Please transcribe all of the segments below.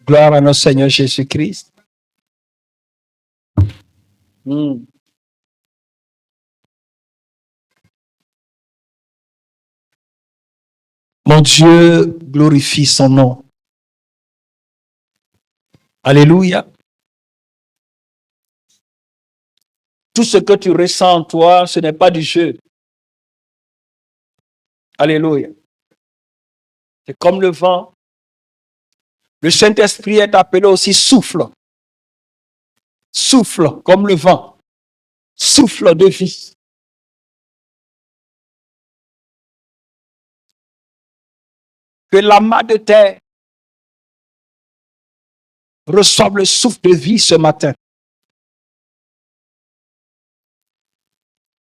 Gloire à notre Seigneur Jésus-Christ. Mon Dieu glorifie son nom. Alléluia. Tout ce que tu ressens en toi, ce n'est pas du jeu. Alléluia. C'est comme le vent. Le Saint-Esprit est appelé aussi souffle. Souffle comme le vent. Souffle de vie. Que l'amas de terre reçoive le souffle de vie ce matin.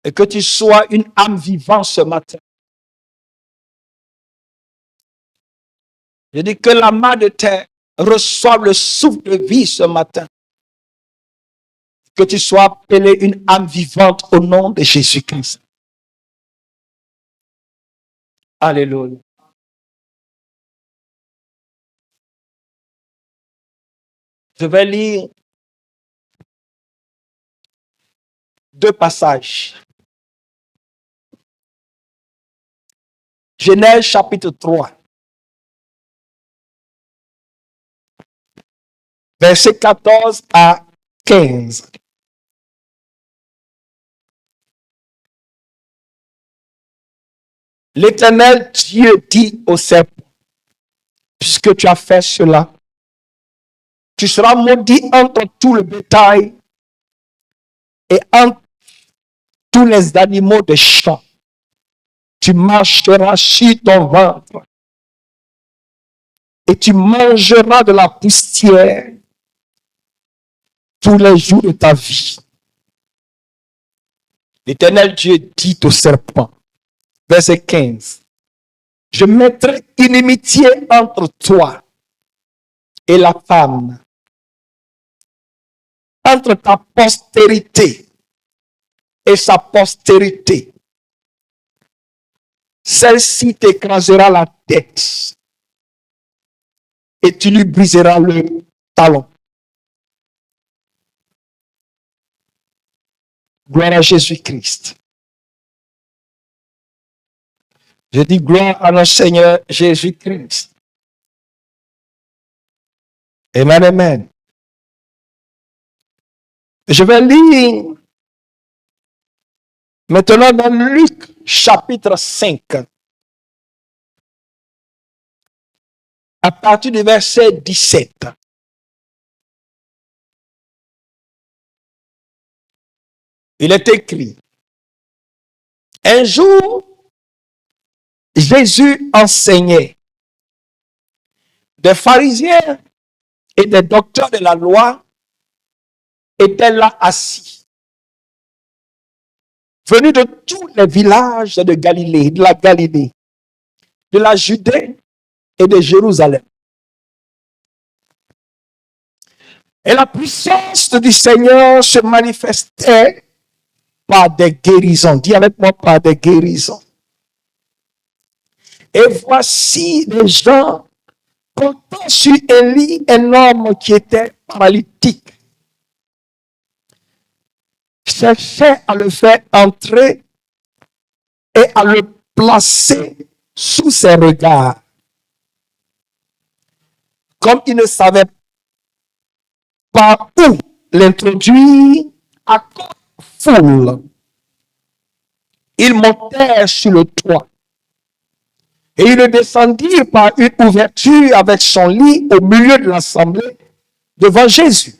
Et que tu sois une âme vivante ce matin. Je dis que l'amas de terre reçoive le souffle de vie ce matin. Que tu sois appelé une âme vivante au nom de Jésus-Christ. Alléluia. Je vais lire 2 passages. Genèse chapitre 3. Versets 14 à 15. L'Éternel Dieu dit au serpent, puisque tu as fait cela, tu seras maudit entre tout le bétail et entre tous les animaux des champs. Tu marcheras sur ton ventre et tu mangeras de la poussière tous les jours de ta vie. L'Éternel Dieu dit au serpent, verset 15, je mettrai inimitié entre toi et la femme, entre ta postérité et sa postérité. Celle-ci t'écrasera la tête et tu lui briseras le talon. Gloire à Jésus-Christ. Je dis gloire à notre Seigneur Jésus-Christ. Amen, amen. Je vais lire maintenant dans Luc chapitre 5. À partir du verset 17. Il est écrit, un jour, Jésus enseignait. Des pharisiens et des docteurs de la loi étaient là assis, venus de tous les villages de Galilée, de la Galilée, de la Judée et de Jérusalem. Et la puissance du Seigneur se manifestait par des guérisons. Dis avec moi, par des guérisons. Et voici les gens comptant sur Élie, un homme qui était paralytique. Cherchait à le faire entrer et à le placer sous ses regards. Comme il ne savait pas où l'introduire à cause de la foule, ils montèrent sur le toit et ils le descendirent par une ouverture avec son lit au milieu de l'assemblée devant Jésus.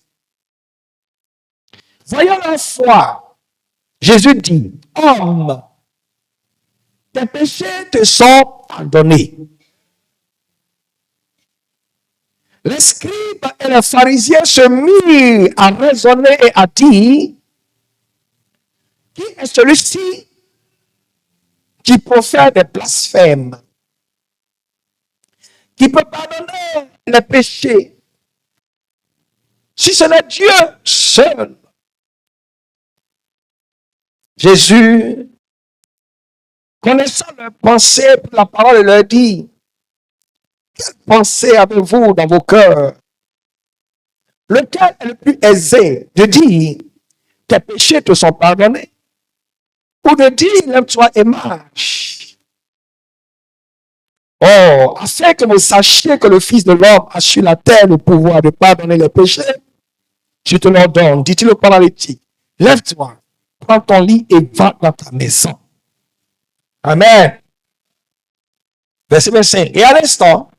Voyant la foi, Jésus dit, homme, tes péchés te sont pardonnés. Les scribes et les pharisiens se mirent à raisonner et à dire, qui est celui-ci qui profère des blasphèmes, qui peut pardonner les péchés, si ce n'est Dieu seul? Jésus, connaissant leurs pensées, la parole leur dit, quelle pensée avez-vous dans vos cœurs? Lequel est le plus aisé de dire tes péchés te sont pardonnés ou de dire lève-toi et marche? Oh, afin que vous sachiez que le Fils de l'homme a sur la terre le pouvoir de pardonner les péchés, je te l'ordonne, dit-il au paralytique, lève-toi, prends ton lit et va dans ta maison. Amen. Verset 25. Et à l'instant,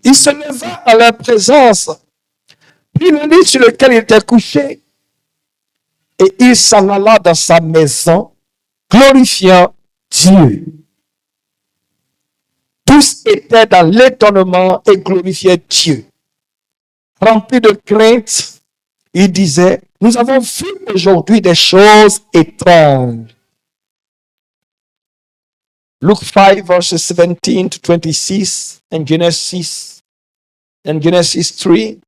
il se leva en leur présence, prit le lit sur lequel il était couché, et il s'en alla dans sa maison, glorifiant Dieu. Tous étaient dans l'étonnement et glorifiaient Dieu. Remplis de crainte, il disait, nous avons vu aujourd'hui des choses étranges. Luke 5, verses 17 to 26, and Genesis 3,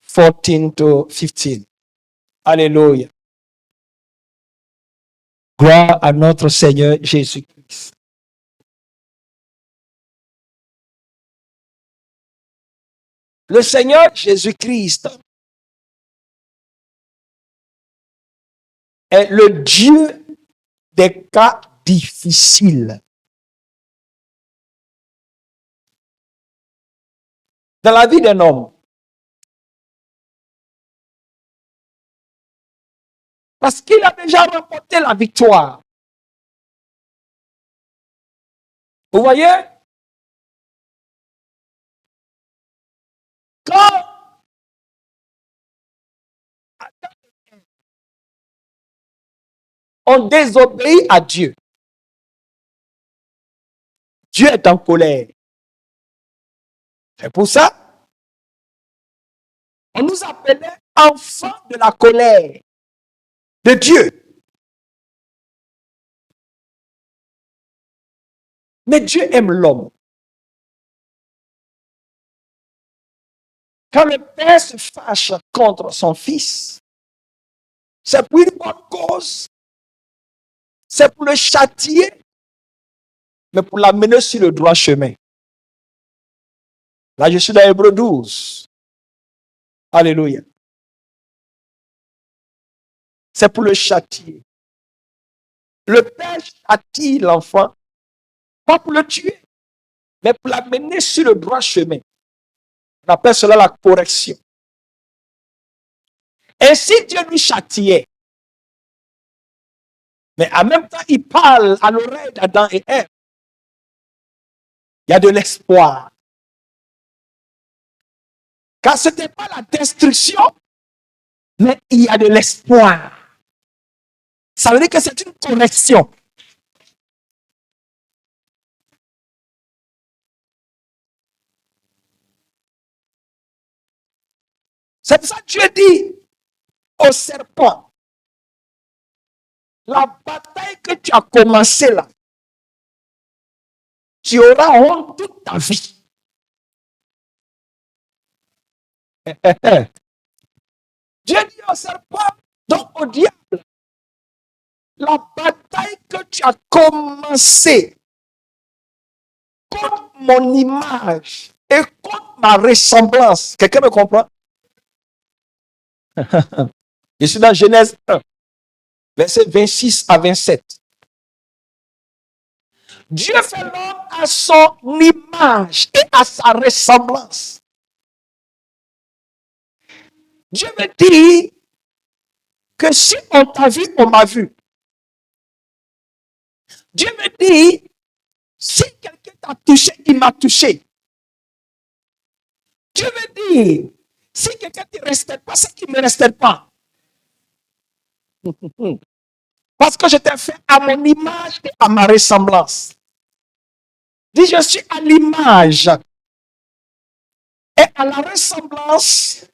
14 to 15. Alléluia. Gloire à notre Seigneur Jésus-Christ. Le Seigneur Jésus-Christ est le Dieu des cas difficiles. Dans la vie d'un homme. Parce qu'il a déjà remporté la victoire. Vous voyez? Quand on désobéit à Dieu, Dieu est en colère. C'est pour ça, on nous appelait enfants de la colère de Dieu. Mais Dieu aime l'homme. Quand le père se fâche contre son fils, c'est pour une bonne cause, c'est pour le châtier, mais pour l'amener sur le droit chemin. Là, je suis dans Hébreux 12. Alléluia. C'est pour le châtier. Le père châtie l'enfant, pas pour le tuer, mais pour l'amener sur le droit chemin. On appelle cela la correction. Et si Dieu lui châtiait, mais en même temps, il parle à l'oreille d'Adam et Ève, il y a de l'espoir. Car ce n'était pas la destruction, mais il y a de l'espoir. Ça veut dire que c'est une correction. C'est pour ça que Dieu dit au serpent, la bataille que tu as commencée là, tu auras honte toute ta vie. Dieu dit au serpent, donc au diable, la bataille que tu as commencée contre mon image et contre ma ressemblance. Quelqu'un me comprend? Je suis dans Genèse 1, versets 26 à 27. Dieu fait l'homme à son image et à sa ressemblance. Dieu me dit que si on t'a vu, on m'a vu. Dieu me dit, si quelqu'un t'a touché, il m'a touché. Dieu me dit, si quelqu'un ne te respecte pas, c'est qu'il ne me respecte pas. Parce que je t'ai fait à mon image et à ma ressemblance. Dis, je suis à l'image et à la ressemblance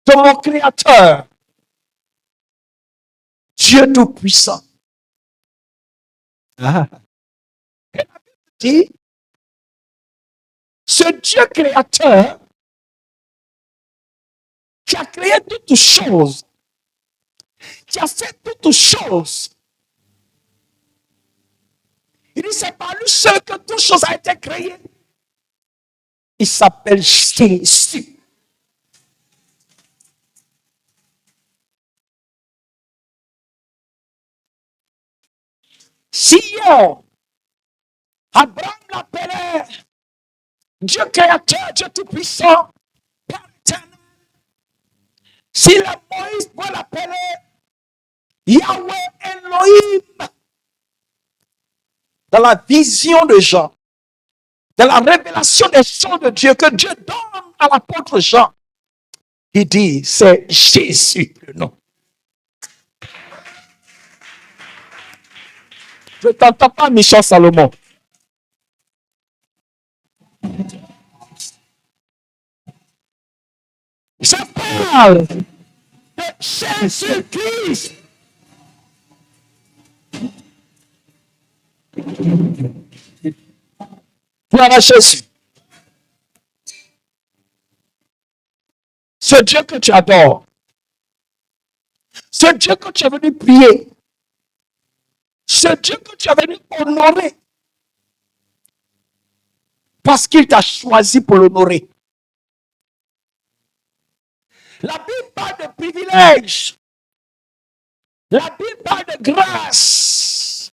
de mon Créateur, Dieu Tout-Puissant. Ah. Et la Bible dit, ce Dieu créateur qui a créé toutes choses, qui a fait toutes choses, il dit, c'est par lui seul que toutes choses a été créées. Il s'appelle Jésus. Si Abraham l'appelait Dieu créateur, Dieu tout-puissant, Père éternel, si le Moïse doit l'appeler Yahweh Elohim, dans la vision de Jean, dans la révélation des choses de Dieu que Dieu donne à l'apôtre Jean, il dit, c'est Jésus le nom. Je ne t'entends pas, Michel Salomon. Je parle de Jésus-Christ. Gloire à Jésus. Ce Dieu que tu adores, ce Dieu que tu es venu prier, ce Dieu que tu es venu honorer, parce qu'il t'a choisi pour l'honorer. La Bible parle de privilège. La Bible parle de grâce.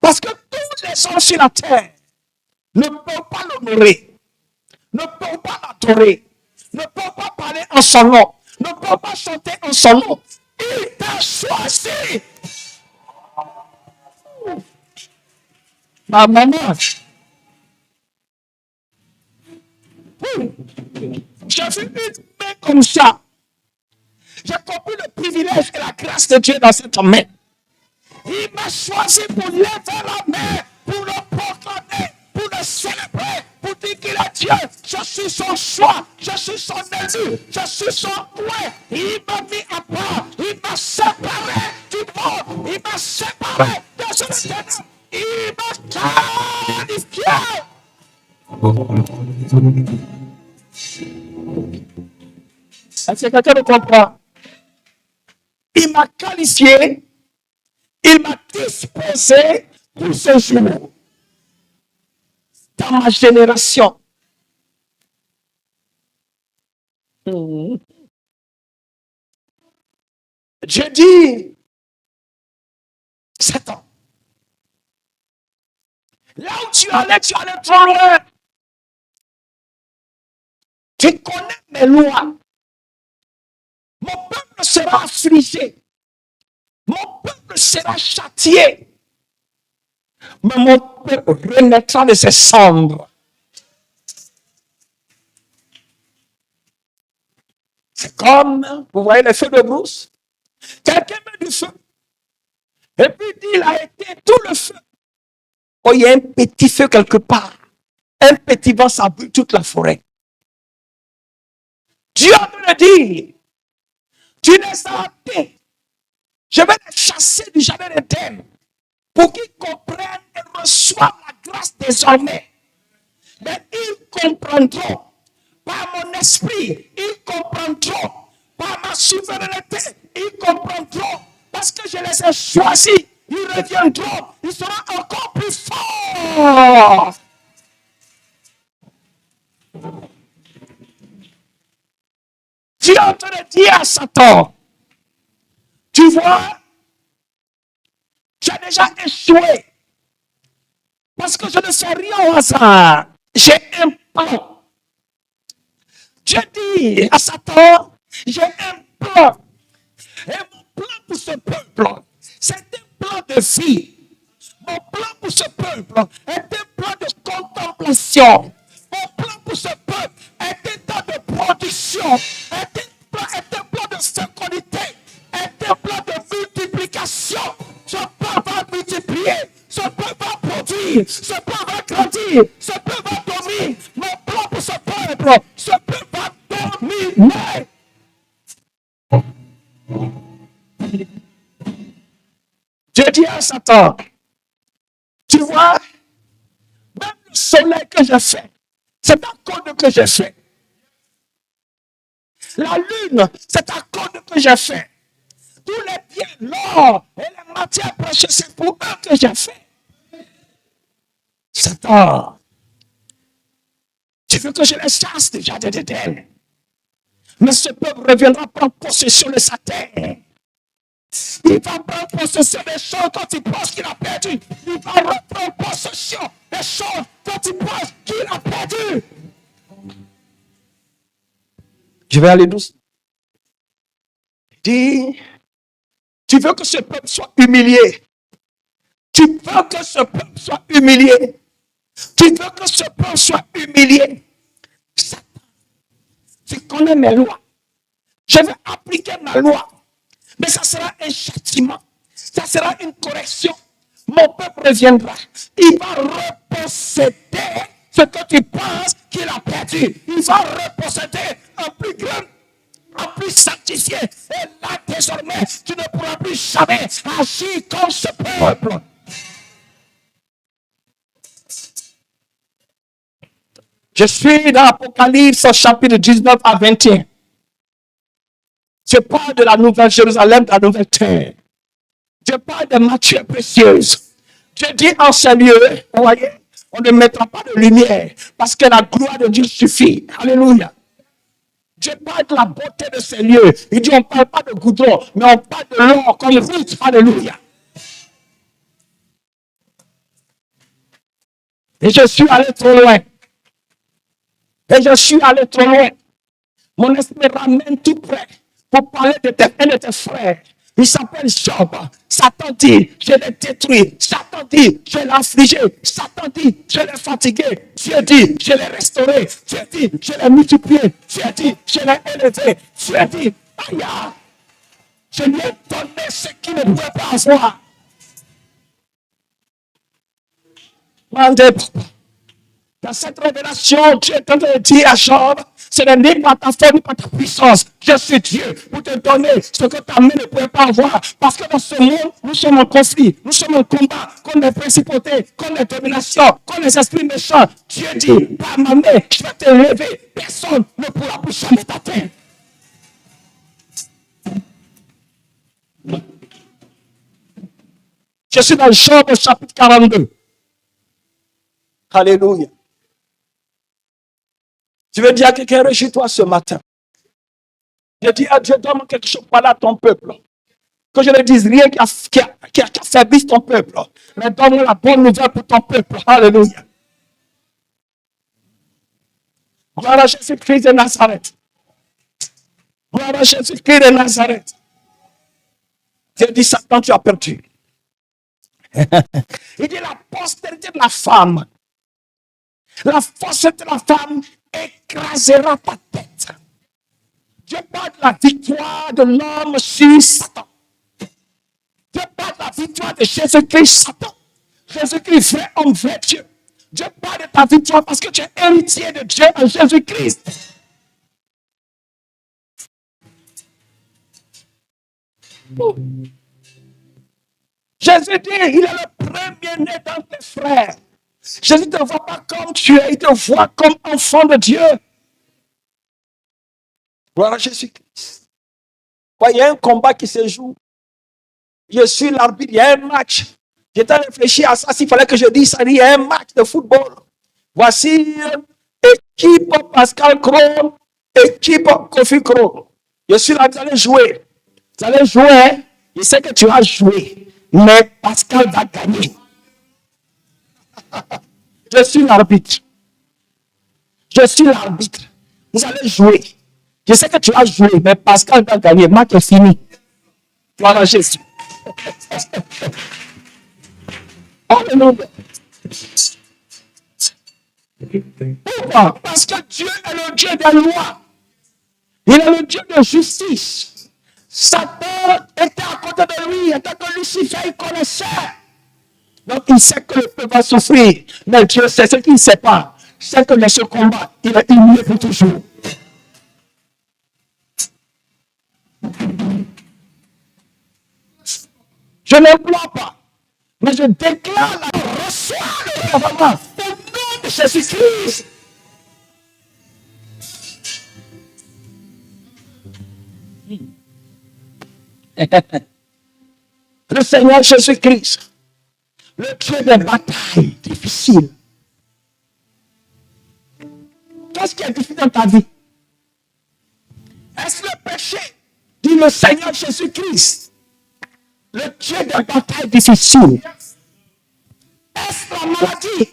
Parce que tous les hommes sur la terre ne peuvent pas l'honorer, ne peuvent pas l'adorer, ne peuvent pas parler en son nom, ne peuvent pas chanter en son nom. Il t'a choisi. Ma maman. J'ai vu une main comme ça. J'ai compris le privilège et la grâce de Dieu dans cette main. Il m'a choisi pour lever la main, pour le proclamer, pour le célébrer, pour dire qu'il est Dieu. Je suis son choix, je suis son élu, je suis son doué. Il m'a mis à part, il m'a séparé du monde, il m'a séparé de ce ténèbres, il m'a qualifié. Est-ce que quelqu'un me comprend? Il m'a qualifié, il m'a disposé pour ce jour. Dans ma génération. Dieu dit, Satan, là où tu allais trop loin. Tu connais mes lois. Mon peuple sera affligé. Mon peuple sera châtié. Mais mon peuple renaîtra de ses cendres. C'est comme, vous voyez les feux de brousse. Quelqu'un met du feu. Et puis dit, il a été tout le feu. Oh, il y a un petit feu quelque part. Un petit vent, ça brûle toute la forêt. Dieu a dû le dire. Tu les as hâtés. Je vais les chasser du jardin d'Éden pour qu'ils comprennent et reçoivent la grâce désormais. Mais ils comprendront par mon esprit, ils comprendront par ma souveraineté, ils comprendront parce que je les ai choisis. Ils reviendront, ils seront encore plus forts. Tu es en train de dire à Satan, tu vois, tu as déjà échoué. Parce que je ne fais rien au hasard. J'ai un plan. Dieu dit à Satan, j'ai un plan. Et mon plan pour ce peuple, c'est un plan de vie. Mon plan pour ce peuple est un plan de contemplation. Mon plan pour ce peuple est un temps de production. Est un plan de fécondité. Est un plan de multiplication. Ce peuple va multiplier. Ce peuple va produire. Ce peuple va grandir. Ce peuple va dominer. Mon plan pour ce peuple va dominer. Dieu dit à Satan, tu vois, même le soleil que j'ai fait, c'est à cause que j'ai fait. La lune, c'est à cause que j'ai fait. Tous les biens, l'or et les matières précieuses, c'est pour eux que j'ai fait. Satan, tu veux que je les chasse du jardin d'Éden. Mais ce peuple reviendra prendre possession de sa terre. Il va prendre possession des choses dont il pense qu'il a perdu. Il va reprendre possession des choses dont il pense qu'il a perdu. Je vais aller doucement. Dis, tu veux que ce peuple soit humilié. Tu veux que ce peuple soit humilié. Tu veux que ce peuple soit humilié. Satan, tu connais mes lois. Je vais appliquer ma loi. Mais ça sera un châtiment. Ça sera une correction. Mon peuple reviendra. Il va reposséder ce que tu penses qu'il a perdu. Il va reposséder un plus grand, un plus sanctifié. Et là, désormais, tu ne pourras plus jamais agir comme ce peuple. Je suis dans l'Apocalypse chapitre 19 à 21. Je parle de la nouvelle Jérusalem, de la nouvelle terre. Je parle de matières précieuses. Je dis en ce lieu, vous voyez, on ne mettra pas de lumière parce que la gloire de Dieu suffit. Alléluia. Je parle de la beauté de ces lieux. Il dit, on ne parle pas de goudron, mais on parle de l'or comme route. Alléluia. Et je suis allé trop loin. Et je suis allé trop loin. Mon esprit me ramène tout près pour parler de un de tes frères. Il s'appelle Job. Satan dit, je l'ai détruit. Satan dit, je l'ai affligé. Satan dit, je l'ai fatigué. Dieu dit, je l'ai restauré. Dieu dit, je l'ai multiplié. Dieu dit, je l'ai élevé. Dieu dit, aïe, je lui ai donné ce qu'il ne pouvait pas avoir. Mandez, papa. Dans cette révélation, Dieu est en train de dire à Job, ce n'est ni par ta force ni par ta puissance. Je suis Dieu pour te donner ce que ta main ne pouvait pas avoir. Parce que dans ce monde, nous sommes en conflit, nous sommes en combat contre les principautés, contre les dominations, contre les esprits méchants. Dieu dit, par ma main, je vais te lever. Personne ne pourra plus jamais t'atteindre. Je suis dans Job chapitre 42. Alléluia. Tu veux dire à quelqu'un, réjouis-toi ce matin. Je dis à Dieu, donne-moi quelque chose pour aller à ton peuple. Que je ne dise rien qui affaiblisse ton peuple. Mais donne-moi la bonne nouvelle pour ton peuple. Alléluia. Gloire à Jésus-Christ de Nazareth. Gloire à Jésus-Christ de Nazareth. Dieu dit, Satan, tu as perdu. Il dit, la postérité de la femme. La force de la femme écrasera ta tête. Dieu parle de la victoire de l'homme sur Satan. Dieu parle de la victoire de Jésus-Christ, Satan. Jésus-Christ, vrai homme, vrai Dieu. Dieu parle de ta victoire parce que tu es héritier de Dieu en Jésus-Christ. Jésus dit, il est le premier-né dans tes frères. Jésus ne te voit pas comme tu es, il te voit comme enfant de Dieu. Gloire à Jésus-Christ. Il y a un combat qui se joue. Je suis l'arbitre, il y a un match. J'étais réfléchi à ça, s'il fallait que je dise ça, il y a un match de football. Voici équipe Pascal Cron, équipe Kofi Cron. Je suis là, vous allez jouer. Vous allez jouer, je sais que tu vas jouer, mais Pascal va gagner. Je suis l'arbitre. Je suis l'arbitre. Vous allez jouer. Je sais que tu vas jouer, mais Pascal va gagner. Le match est fini. Gloire à Jésus. Alléluia. Pourquoi? Parce que Dieu est le Dieu des lois. Il est le Dieu de justice. Satan était à côté de lui, était que Lucifer, il connaissait. Donc il sait que le peuple va souffrir. Mais Dieu sait ce qu'il ne sait pas. C'est que dans ce combat, il est humilié pour toujours. Je n'emploie pas, mais je déclare la reçois le gouvernement au nom de Jésus-Christ. Le Seigneur Jésus-Christ, le Dieu des batailles difficiles. Qu'est-ce qui est difficile dans ta vie? Est-ce le péché? Dit le Seigneur Jésus-Christ. le Dieu des batailles difficiles? Est-ce la maladie?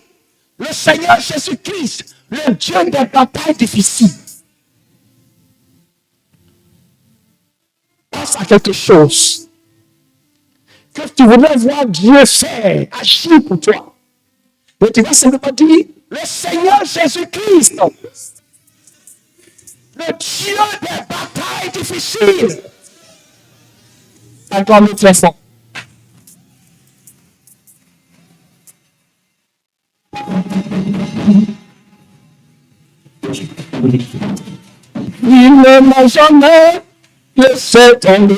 Le Seigneur Jésus-Christ, le Dieu des batailles difficiles. Pense à quelque chose que tu voudrais voir Dieu faire, agir pour toi. Et tu vas simplement dire, le Seigneur Jésus-Christ, le Dieu des batailles difficiles. Acclame très fort. Il ne m'a jamais laissé tomber.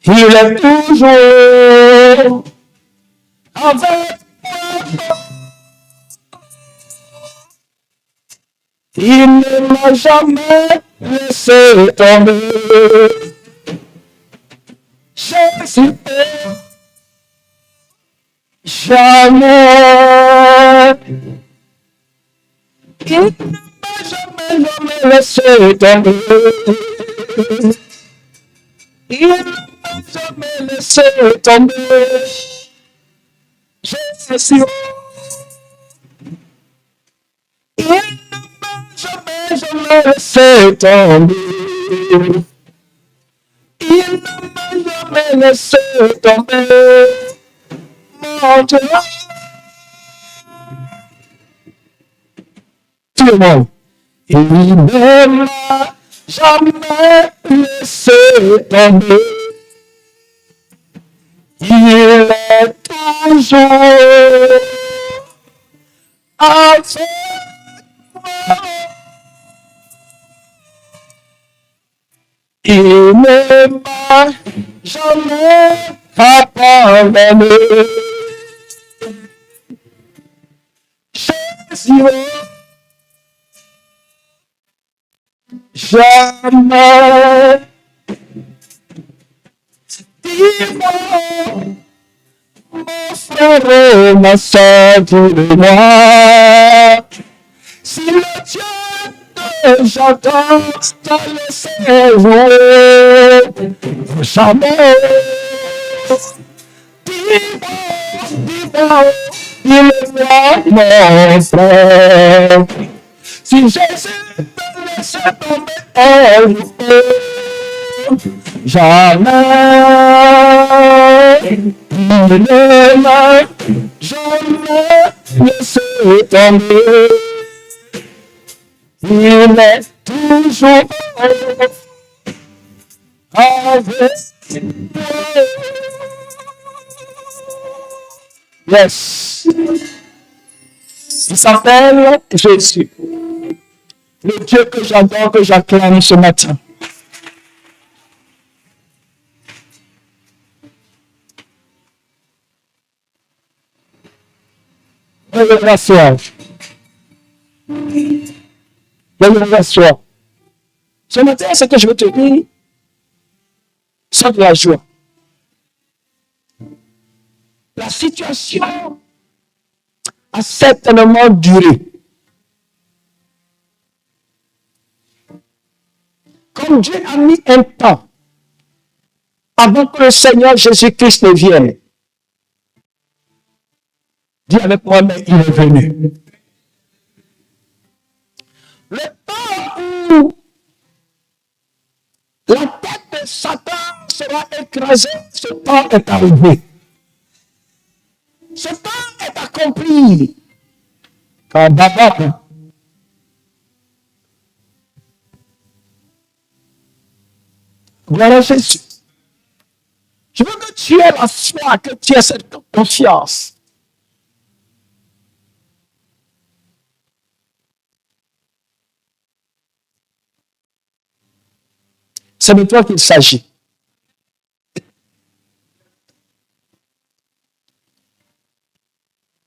Il est toujours avec moi. Il ne m'a jamais laissé tomber. Jésus, jamais. Il ne m'a jamais laissé tomber. Il ne m'a jamais laissé tomber. Jésus, il ne m'a jamais laissé tomber. Il ne m'a jamais laissé tomber. Mon Dieu. Tout le monde. Il ne m'a jamais laissé tomber. Il est toujours avec moi. Il ne m'a jamais abandonné. Jésus, jamais. Dis-moi, mon frère et ma soeur, dis-moi, si le Dieu que j'entends t'a laissé jouer, jamais. Dis-moi, mon frère, si Jésus te laisse tomber, jamais, il ne m'a jamais laissé tomber. Il est toujours avec moi. Yes. Il s'appelle Jésus. Le Dieu que j'adore, que j'acclame ce matin. Veuillez vous asseoir. Veuillez vous asseoir. Ce matin, ce que je veux te dire, c'est de la joie. La situation a certainement duré. Comme Dieu a mis un temps avant que le Seigneur Jésus-Christ ne vienne. Dis avec moi, mais il est venu. Le temps où la tête de Satan sera écrasée, ce temps est arrivé. Ce temps est accompli. Quand d'abord, voilà Jésus. Je veux que tu aies la foi, que tu aies cette confiance. C'est de toi qu'il s'agit.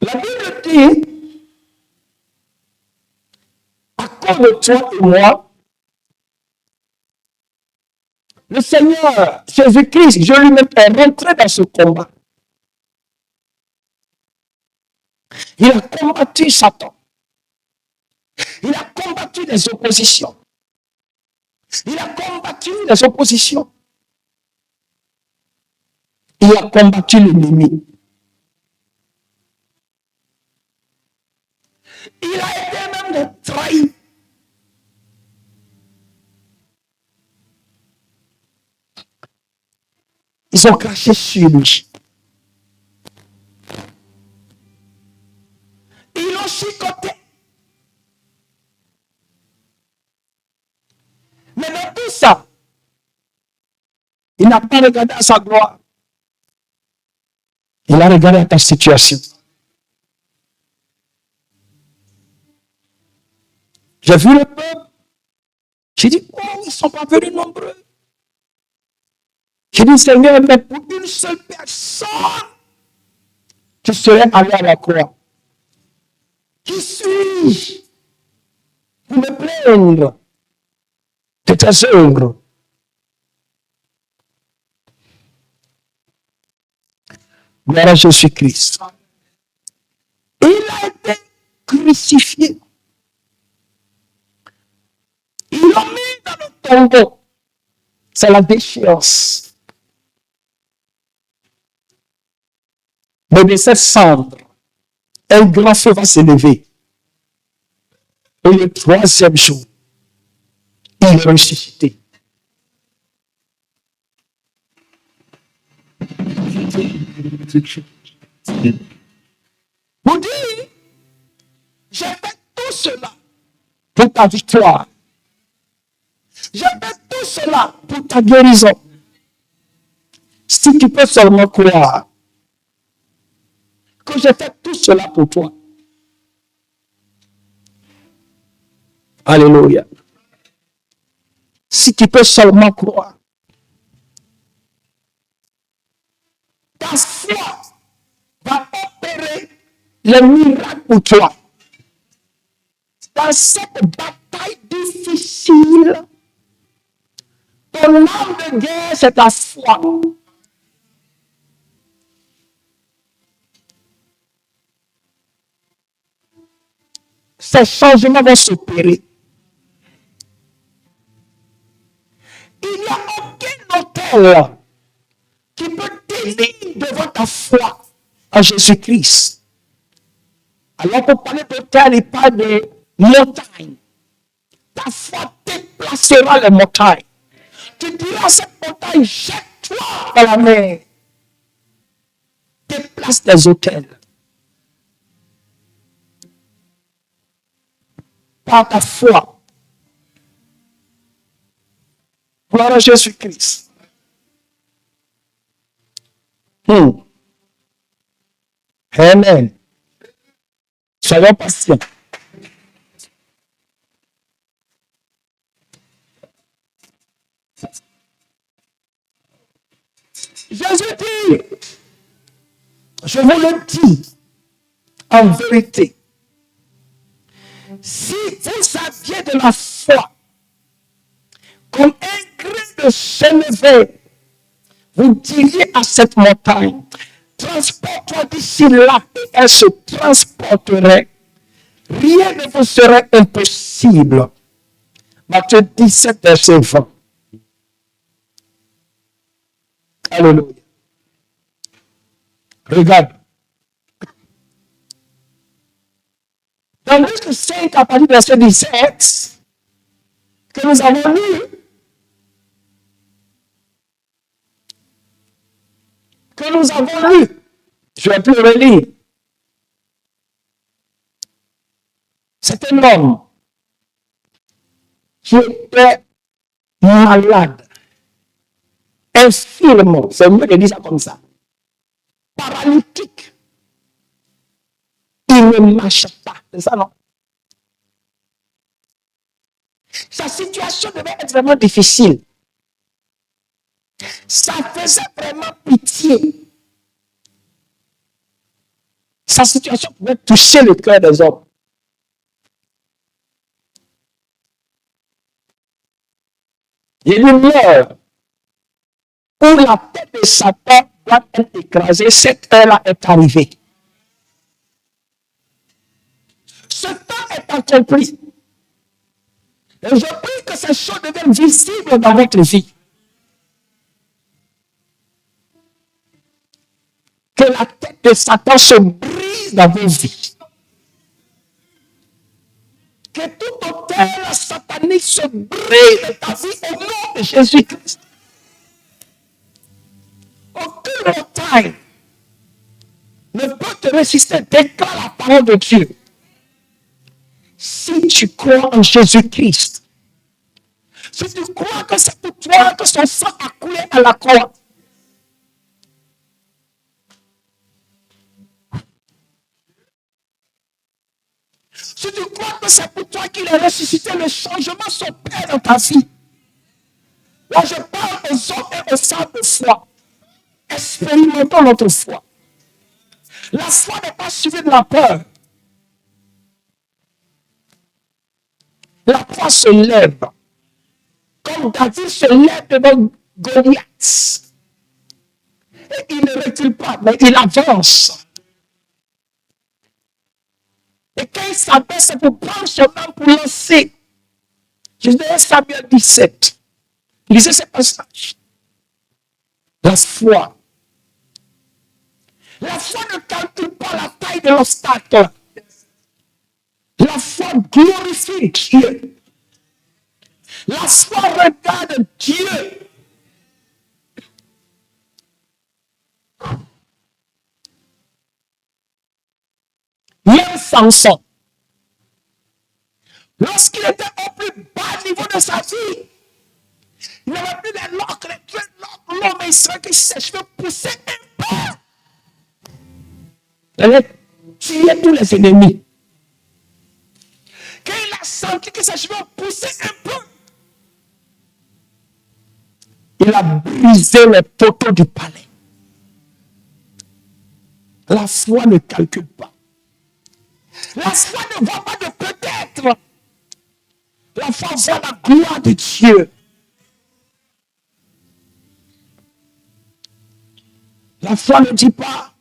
La Bible dit, à cause de toi et moi, le Seigneur Jésus-Christ, je lui-même, est rentré dans ce combat. Il a combattu Satan. Il a combattu les oppositions. Il a combattu les oppositions. Il a combattu l'ennemi. Il a été même trahi. Ils ont craché sur lui. Ils l'ont chicoté. Mais dans tout ça, il n'a pas regardé à sa gloire. Il a regardé à ta situation. J'ai vu le peuple. J'ai dit, oh, ils ne sont pas venus nombreux. J'ai dit, Seigneur, mais pour une seule personne, tu serais allé à la croix. Qui suis-je pour me plaindre de tes œuvres? Gloire à Jésus-Christ. Il a été crucifié. Ils l'ont mis dans le tombeau. C'est la déchéance. Mais de cette cendre, un grand feu va s'élever. Et le troisième jour, il est ressuscité. Vous dites, j'ai fait tout cela pour ta victoire. J'ai fait tout cela pour ta guérison. Si tu peux seulement croire que j'ai fait tout cela pour toi. Alléluia. Si tu peux seulement croire. Ta foi va opérer les miracles pour toi. Dans cette bataille difficile, ton arme de guerre, c'est ta foi. Ces changements vont s'opérer. Il n'y a aucun hôtel qui peut tenir devant ta foi en Jésus-Christ. Alors qu'on parlait d'hôtel et pas de montagne. Ta foi déplacera les montagnes. Tu diras à cette montagne, jette-toi dans la mer. Déplace des hôtels. Par ta foi. Gloire à Jésus-Christ. Amen. Soyons patients. Jésus dit, je vous le dis en vérité, si vous aviez de la foi, comme un grain de sénévé, vous diriez à cette montagne, transporte-toi d'ici là, et elle se transporterait. Rien ne vous serait impossible. Matthieu 17, verset 20. Alléluia. Regarde. Dans Luc 5, à partir du verset 17, que nous avons lu, je vais plus relire. C'est un homme qui était malade, infirme, c'est mieux de dire ça comme ça, paralytique. Il ne marche pas, c'est ça non? Sa situation devait être vraiment difficile. Ça faisait vraiment pitié. Sa situation pouvait toucher le cœur des hommes. Il y a une heure où la tête de Satan doit être écrasée. Cette heure-là est arrivée. Ce temps est accompli. Et je prie que ces choses deviennent visibles dans votre vie. Que la tête de Satan se brise dans vos vies. Que tout autel satanique se brise dans ta vie au nom de Jésus-Christ. Aucune montagne ne peut te résister. Déclare la parole de Dieu. Si tu crois en Jésus-Christ, si tu crois que c'est pour toi que son sang a coulé à la croix, si tu crois que c'est pour toi qu'il a ressuscité, le changement s'opère dans ta vie. Là, je parle aux hommes et aux femmes de foi. Expérimentons notre foi. La foi n'est pas suivie de la peur. La foi se lève. Comme David se lève devant Goliath. Et il ne recule pas, mais il avance. Et quand il s'abaisse, c'est pour prendre son main pour lancer. Je disais Samuel 17. Lisez ce passage. La foi. La foi ne calcule pas la taille de l'obstacle. La foi glorifie Dieu. La foi regarde Dieu. Même Samson, lorsqu'il était au plus bas niveau de sa vie, il n'avait plus de l'ocre, l'homme israélien qui sèche, veut pousser un peu. Il allait tuer tous les ennemis. Quand il a senti que ses cheveux poussaient un peu, il a brisé les poteaux du palais. La foi ne calcule pas. La foi ne voit pas de peut-être. La foi voit la gloire de Dieu. La foi ne dit pas,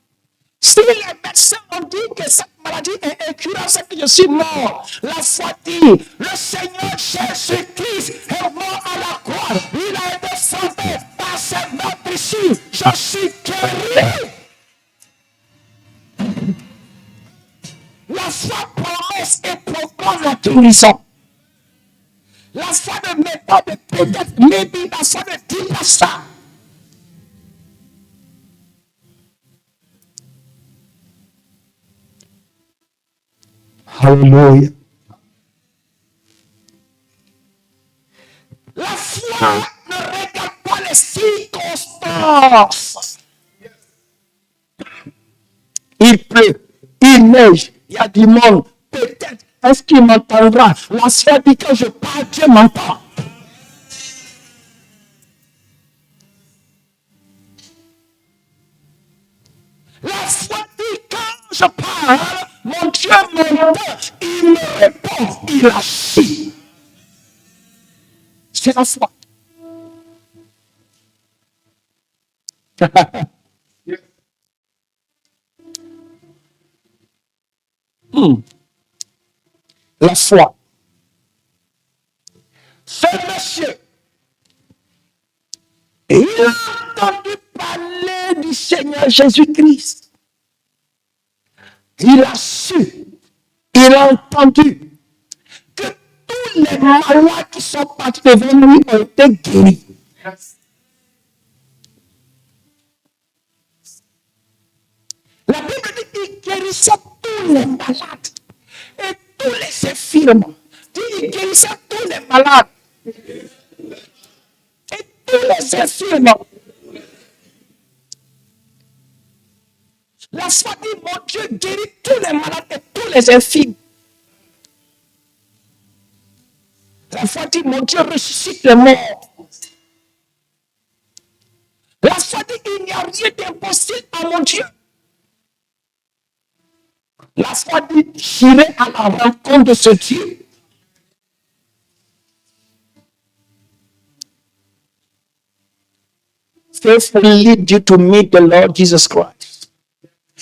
si les médecins ont dit que cette maladie est incurable, c'est que je suis mort. La foi dit, le Seigneur Jésus-Christ est mort à la croix. Il a été sauvé par ses meurtrissures. Je suis guéri. La foi promesse et proclame la guérison. La foi ne met pas de peut-être, mais la foi ne dit pas ça. Alléluia. La foi ne regarde pas les circonstances. Il pleut, il neige, il y a du monde. Peut-être, est-ce qu'il m'entendra? La foi dit que je parle, Dieu m'entend. La foi dit quand je parle, mon Dieu m'entend, il me répond, il agit. C'est la foi. La foi. Ce monsieur, il a entendu parler du Seigneur Jésus-Christ. Il a su, il a entendu que tous les malades qui sont partis devant lui ont été guéris. La Bible dit qu'il guérissait tous les malades et tous les infirmes. Il guérissait tous les malades et tous les infirmes. La foi dit, mon Dieu guérit tous les malades et tous les infirmes. La foi dit, mon Dieu ressuscite les morts. La foi dit, il n'y a rien d'impossible à mon Dieu. La foi dit, j'irai à la rencontre de ce Dieu. Faith will lead you to meet the Lord Jesus Christ.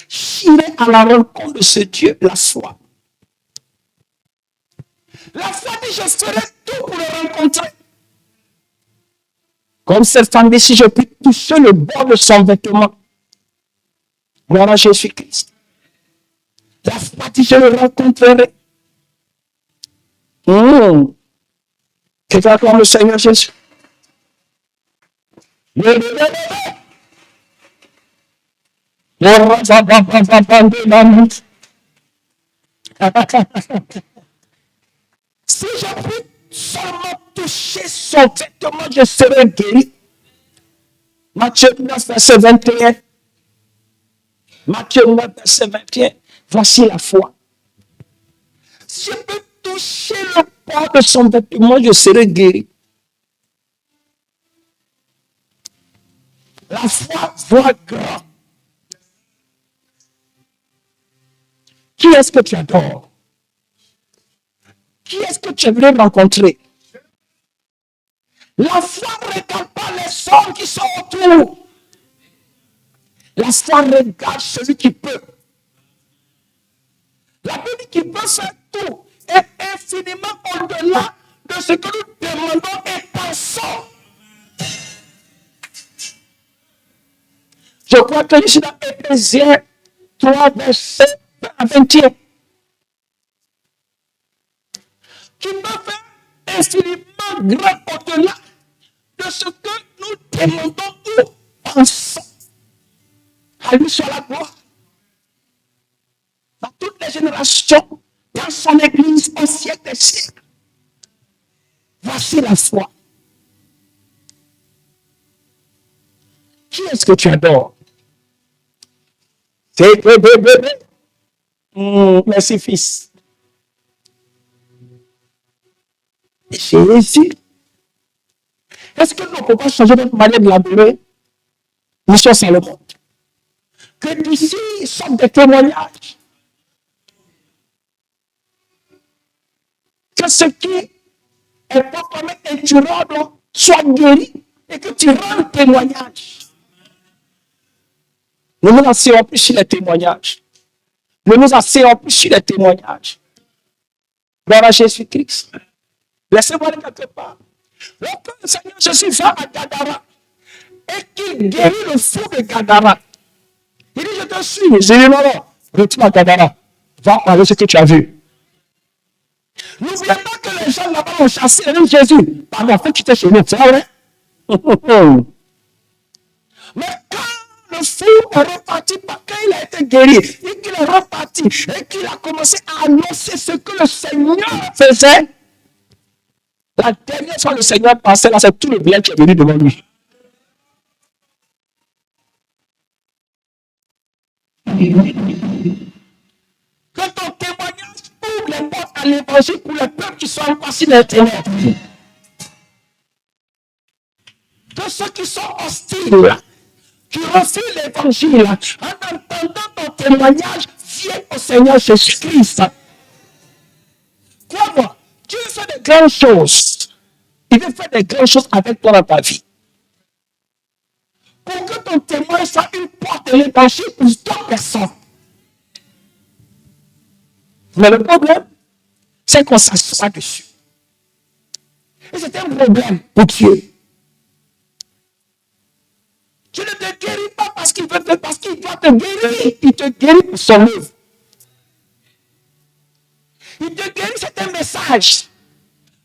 J'irai à la rencontre de ce Dieu, la foi. La foi dit, je ferai tout pour le rencontrer. Comme cette femme dit, si je puis toucher le bord de son vêtement, Gloire à Jésus-Christ. La foi dit, je le rencontrerai. Quelqu'un acclame le Seigneur Jésus. Si je puis seulement toucher son vêtement, je serai guéri. Matthieu 9, verset 21. Matthieu 9, verset 21. Voici la foi. Si je peux toucher le port de son vêtement, je serai guéri. La foi voit grand. Qui est-ce que tu adores? Qui est-ce que tu aimerais rencontrer? La foi ne regarde pas les hommes qui sont autour. La foi regarde celui qui peut. La Bible qui peut faire tout est infiniment au-delà de ce que nous demandons et pensons. Je crois que ici dans Éphésiens 3, verset 21. Qui peut faire infiniment grand au-delà de ce que nous demandons ou pensons. À lui soit la gloire. Dans toutes les générations, dans son église, au siècle des siècles. Voici la foi. Qui est-ce que tu adores? C'est bébé. Merci, fils. Jésus. Est-ce que nous pouvons changer notre manière de l'adorer? Mission Salomon. Que d'ici sortent des témoignages. Que ce qui est proclamé incurable soit guéri et que tu rends témoignage. Nous nous asseyons plus sur les témoignages. Nous nous asseyons plus sur les témoignages. Gloire à Jésus-Christ. Laissez-moi aller quelque part. Lorsque le Seigneur Jésus va à Gadara et qu'il guérit le fou de Gadara, il dit, je te suis. J'ai dit, non, retourne à Gadara. Va parler ce que tu as vu. N'oubliez pas que les gens là-bas ont chassé Jésus. Pardon, faut que tu t'es chez nous, c'est vrai? Mais quand le fou est reparti, quand il a été guéri, et qu'il est reparti, et qu'il a commencé à annoncer ce que le Seigneur faisait, la dernière fois que le Seigneur passait là, c'est tout le bien qui est venu devant lui. Que ton témoignage ouvre les portes à l'évangile pour les peuples qui sont encore sur les ténèbres. Que ceux qui sont hostiles, qui refusent l'évangile, en entendant ton témoignage, viennent au Seigneur Jésus-Christ. Crois-moi, Dieu fait de grandes choses. Il veut faire des grandes choses avec toi dans ta vie. Pour que ton témoignage soit une porte de l'évangile pour d'autres personnes. Mais le problème, c'est qu'on ne s'assoit pas dessus. Et c'est un problème pour Dieu. Tu ne te guéris pas parce qu'il doit te guérir. Il te guérit pour son œuvre. Il te guérit, c'est un message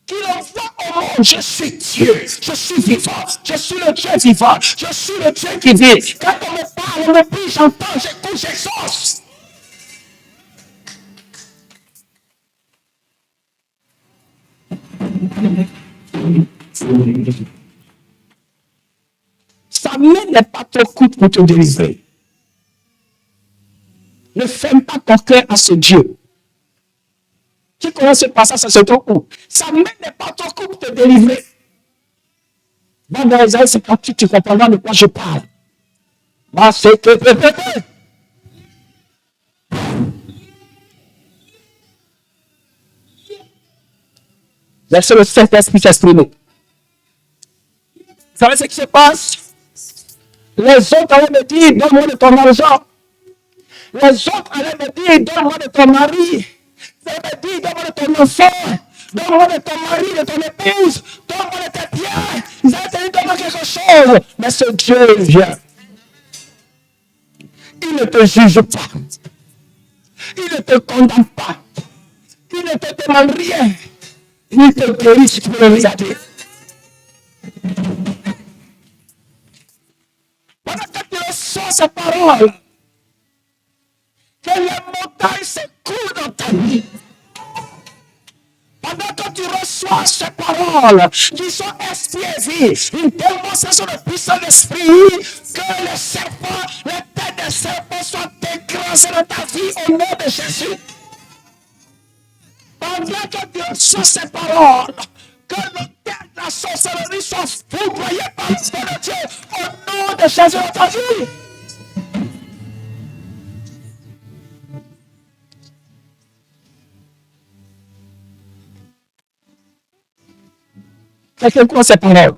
qu'il envoie au monde. Je suis Dieu, je suis vivant, je suis le Dieu vivant, je suis le Dieu qui vit. Quand on me parle, on me prie, j'entends, j'écoute, j'exauce. Sa main n'est pas trop courte pour te délivrer. Ne ferme pas ton cœur à ce Dieu. Qui connaît ce passage, ça se trouve où? Sa main n'est pas trop courte pour te délivrer. Dans Isaïe 58, tu comprendras de quoi je parle. Laissez le Saint-Esprit s'exprimer. Vous savez ce qui se passe? Les autres allaient me dire, donne-moi de ton argent. Les autres allaient me dire, donne-moi de ton mari. Ils allaient me dire, donne-moi de ton enfant. Donne-moi de ton mari, de ton épouse. Donne-moi de tes biens. Ils allaient te dire, donne-moi quelque chose. Mais ce Dieu vient. Il ne te juge pas. Il ne te condamne pas. Il ne te demande rien. Il te guérit si tu veux le regarder. Pendant que tu reçois ces paroles, que les montagnes s'écoulent dans ta vie. Pendant que tu reçois ces paroles qui sont esprit et vie, une démonstration de puissance d'esprit, que les serpents, les têtes des serpents soient écrasées dans ta vie au nom de Jésus. Pendant que tu reçois ces paroles, que le tête de la sorcellerie soit foudroyée par l'Esprit de Dieu au nom de Jésus dans ta vie. Quelqu'un croit ces paroles.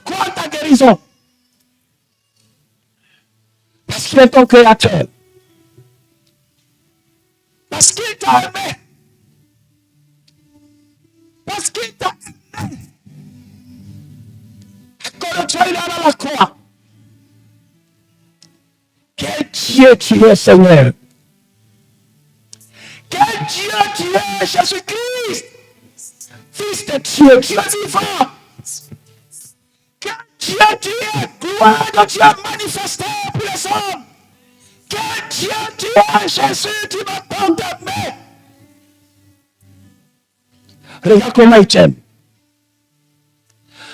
Crois ta guérison. Parce qu'il est ton créateur. Parce qu'il t'a aimé. Parce qu'il t'a aimé. Quand tu es là dans la croix. Quel Dieu tu es, Seigneur. Quel Dieu tu es, Jésus-Christ. Fils de Dieu, Dieu vivant. Quel Dieu tu es, gloire de Dieu manifestée pour les hommes. Quel Dieu tu es, Jésus, tu m'attends d'aimer. Regarde comment il t'aime.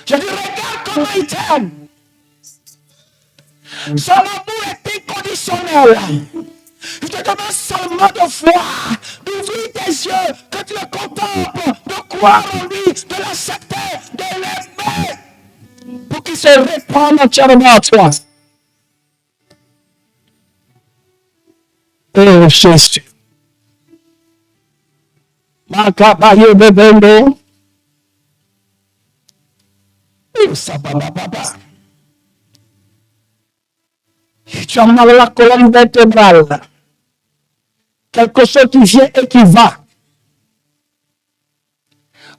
Je dis, regarde comment il t'aime. Son amour est inconditionnel. Il te demande seulement de voir, d'ouvrir tes yeux, que tu le contemples, de croire en lui, de l'accepter, de l'aimer, pour qu'il se répande entièrement à toi. Oh Jésus. Makabaye bebendo. Sabababa. Tu as mal à la colonne vertébrale. Quelque chose qui vient et qui va.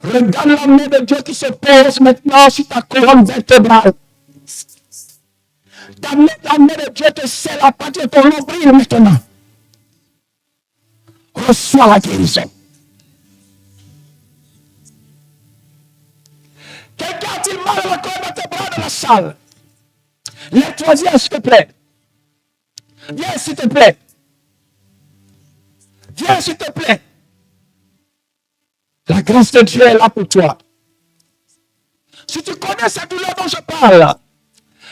Regarde la main de Dieu qui se pose maintenant sur ta colonne vertébrale. La main de Dieu te serre à partir de ton nombril maintenant. Reçois la guérison. Quelqu'un a-t-il mal à la colonne vertébrale de la salle? Lève-toi, viens s'il te plaît. Viens s'il te plaît. Viens s'il te plaît. La grâce de Dieu est là pour toi. Si tu connais cette douleur dont je parle,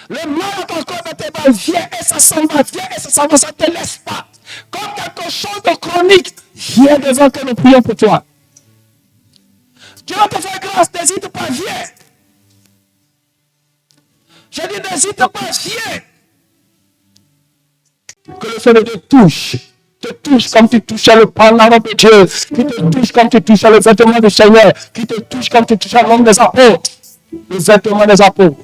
le mal à ton corps vertébral vient et ça s'en va, vient et ça s'en va, ça ne te laisse pas. Comme quelque chose de chronique, viens devant que nous prions pour toi. Dieu va te faire grâce, n'hésite pas, viens. Je dis, n'hésite pas, viens. Que le Seigneur te touche comme tu touchais le pantalon de Dieu, qui te touche comme tu touchais le vêtement du Seigneur, qui te touche comme tu touchais l'homme des apôtres, le vêtement des apôtres.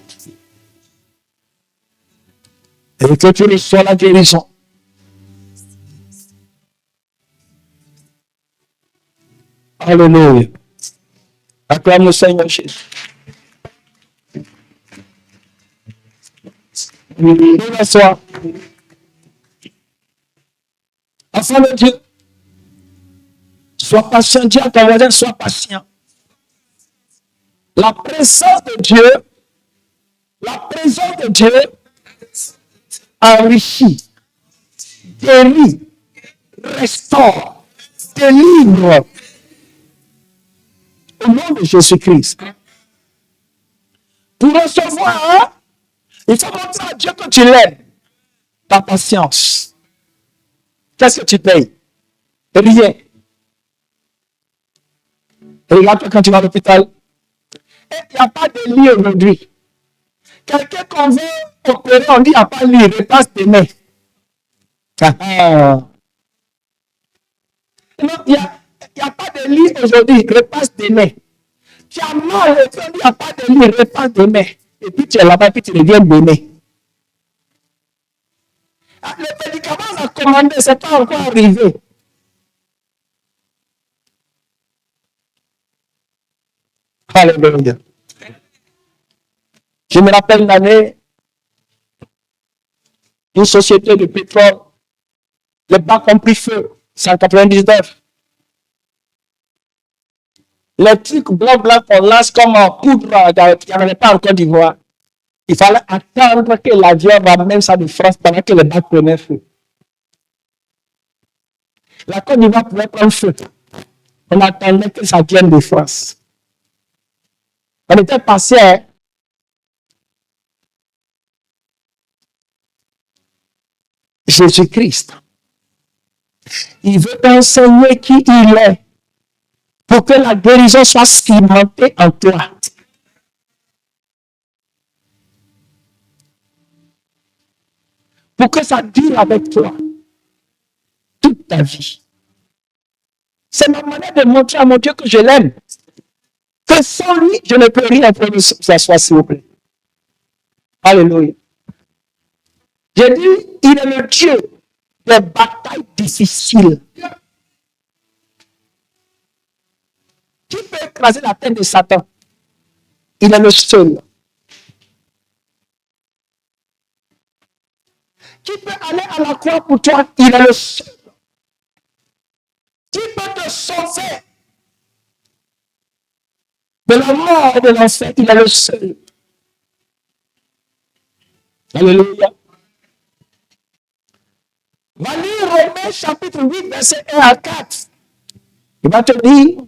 Et que tu reçois la guérison. Alléluia. Acclame le Seigneur Jésus. Bonsoir. Enfant de Dieu, sois patient. Dis à ton voisin, sois patient. La présence de Dieu enrichit, guérit, restaure, délivre. Au nom de Jésus-Christ. Pour recevoir, il faut montrer à Dieu que tu l'aimes. Ta patience. Qu'est-ce que tu payes? Rien. Regarde-toi quand tu vas à l'hôpital. Et il n'y a pas de lit aujourd'hui. Quelqu'un qu'on veut opérer, on dit il n'y a pas de lit, repasse demain. Non, il n'y a pas de lit aujourd'hui, repasse demain. Tu as mal, on dit il n'y a pas de lit, repasse demain. Et puis tu es là-bas, et puis tu reviens demain. Le médicament on a commandé, ce n'est pas encore arrivé. Alléluia. Je me rappelle l'année une société de pétrole. Les bacs ont pris feu, 199. Les trucs blancs qu'on lance comme en poudre, il n'y en avait pas en Côte d'Ivoire. Il fallait attendre que l'avion ramène ça de France pendant que les bacs prenaient feu. La Côte d'Ivoire pouvait prendre feu. On attendait que ça vienne de France. On était passé à Jésus-Christ. Il veut t'enseigner qui il est pour que la guérison soit cimentée en toi. Pour que ça dure avec toi toute ta vie. C'est ma manière de montrer à mon Dieu que je l'aime. Que sans lui, je ne peux rien faire. S'asseoir, s'il vous plaît. Alléluia. J'ai dit, il est le Dieu des batailles difficiles. Qui peut écraser la tête de Satan? Il est le seul. Qui peut aller à la croix pour toi? Il est le seul. Qui peut te sauver de la mort et de l'enfer? Il est le seul. Alléluia. Va lire Romains chapitre 8, verset 1 à 4. Il va te dire,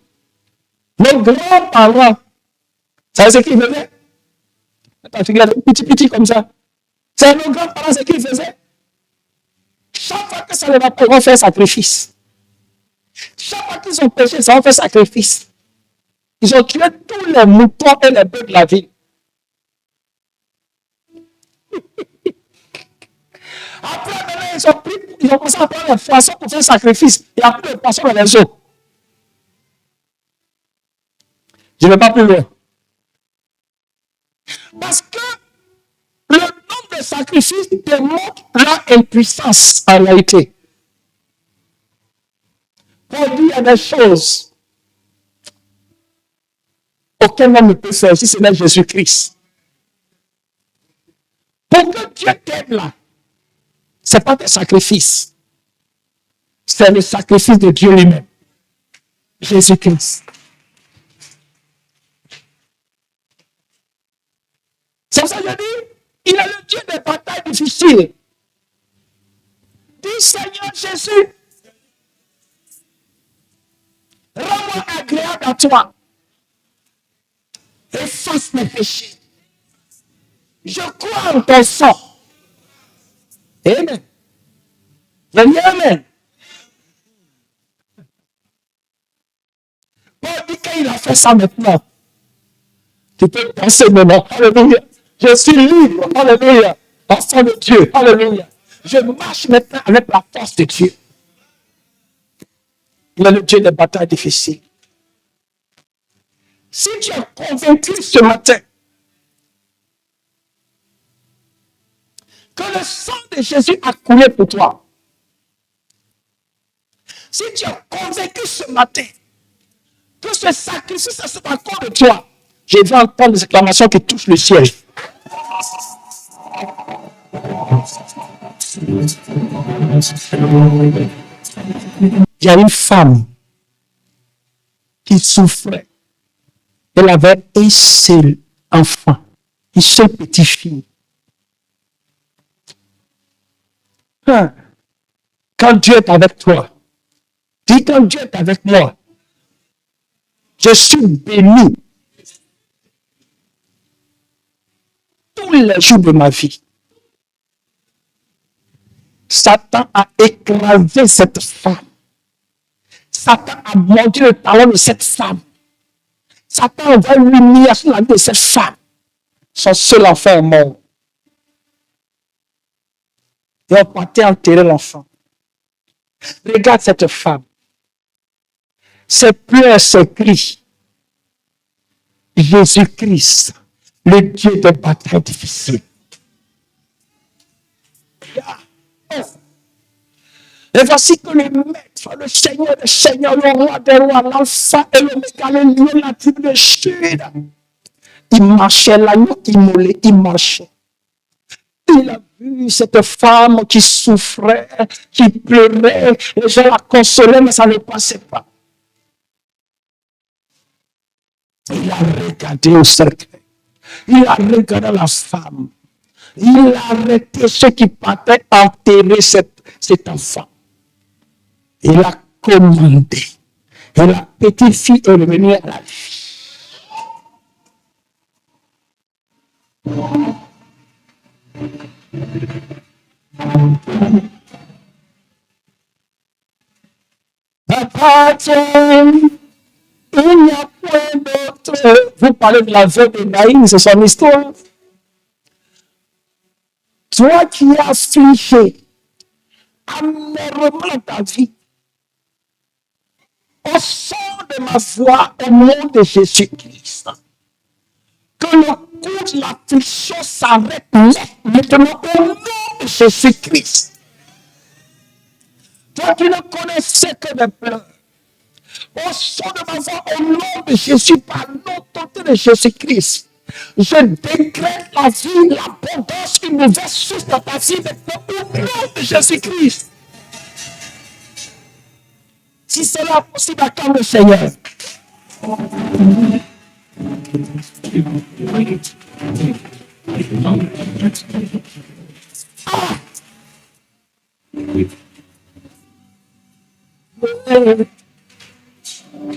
nos grands-parents, ça c'est ce qu'ils faisaient. Attends, tu regardes petit comme ça. C'est nos grands-parents, c'est ce qu'ils faisaient. Chaque fois que ça les va pas, ils vont faire sacrifice. Chaque fois qu'ils ont péché, ça va faire sacrifice. Ils ont tué tous les moutons et les bœufs de la ville. Après, maintenant, ils ont commencé à prendre les poissons pour faire sacrifice. Il n'y a plus de poissons dans les eaux. Je ne vais pas plus loin. Parce que le nombre de sacrifices démontre leur impuissance en réalité. Pour dire des choses auxquelles on ne peut faire si ce n'est Jésus-Christ. Pour que Dieu t'aime là, ce n'est pas des sacrifices. C'est le sacrifice de Dieu lui-même. Jésus-Christ. C'est pour ça que je dis, il est le Dieu des batailles difficiles. Dis Seigneur Jésus, rends-moi agréable à toi. Efface mes péchés. Je crois en ton sang. Amen. Je dis Amen. Paul dit qu'il a fait ça maintenant. Tu peux penser maintenant. Alléluia. Je suis libre. Alléluia. Enfant de Dieu. Alléluia. Je marche maintenant avec la force de Dieu. Il est le Dieu des batailles difficiles. Si tu es convaincu ce matin que le sang de Jésus a coulé pour toi, si tu es convaincu ce matin que ce sacrifice, ça c'est encore de toi, je vais entendre des acclamations qui touchent le ciel. Il y a une femme qui souffrait. Elle avait un seul enfant, une seule petite fille. Quand Dieu est avec toi, dis quand Dieu est avec moi, je suis béni tous les jours de ma vie. Satan a écrasé cette femme. Satan a mordu le talon de cette femme. Satan envoie une lumière sur la vie de cette femme. Son seul enfant est mort. Et on partait enterrer l'enfant. Regarde cette femme. Ses pleurs, ses cris. Jésus-Christ, le Dieu de batailles difficiles. Et voici que le Maître, le Seigneur des Seigneurs, le Roi des Rois, l'Alpha et l'Oméga, le lion, la tribu de Juda, il marchait, l'agneau immolé, il marchait. Il a vu cette femme qui souffrait, qui pleurait, les gens la consolaient, mais ça ne passait pas. Il a regardé au cercueil. Il a regardé la femme. Il a arrêté ceux qui partaient enterrer cet enfant. Il a commandé. Et la petite fille est revenue à la vie. Papa, il n'y a point d'autre. Vous parlez de la veuve de Naïm, c'est son histoire. Toi qui es affligé amèrement ta vie, au son de ma voix, au nom de Jésus-Christ, que le coup de l'affliction s'arrête maintenant au nom de Jésus-Christ. Toi qui ne connaissais que des pleurs, au son de ma voix, au nom de Jésus, par l'autorité de Jésus-Christ, je décrète la vie, l'abondance, une nouvelle source dans ta vie maintenant au nom de Jésus-Christ. Si cela est possible, acclame le Seigneur.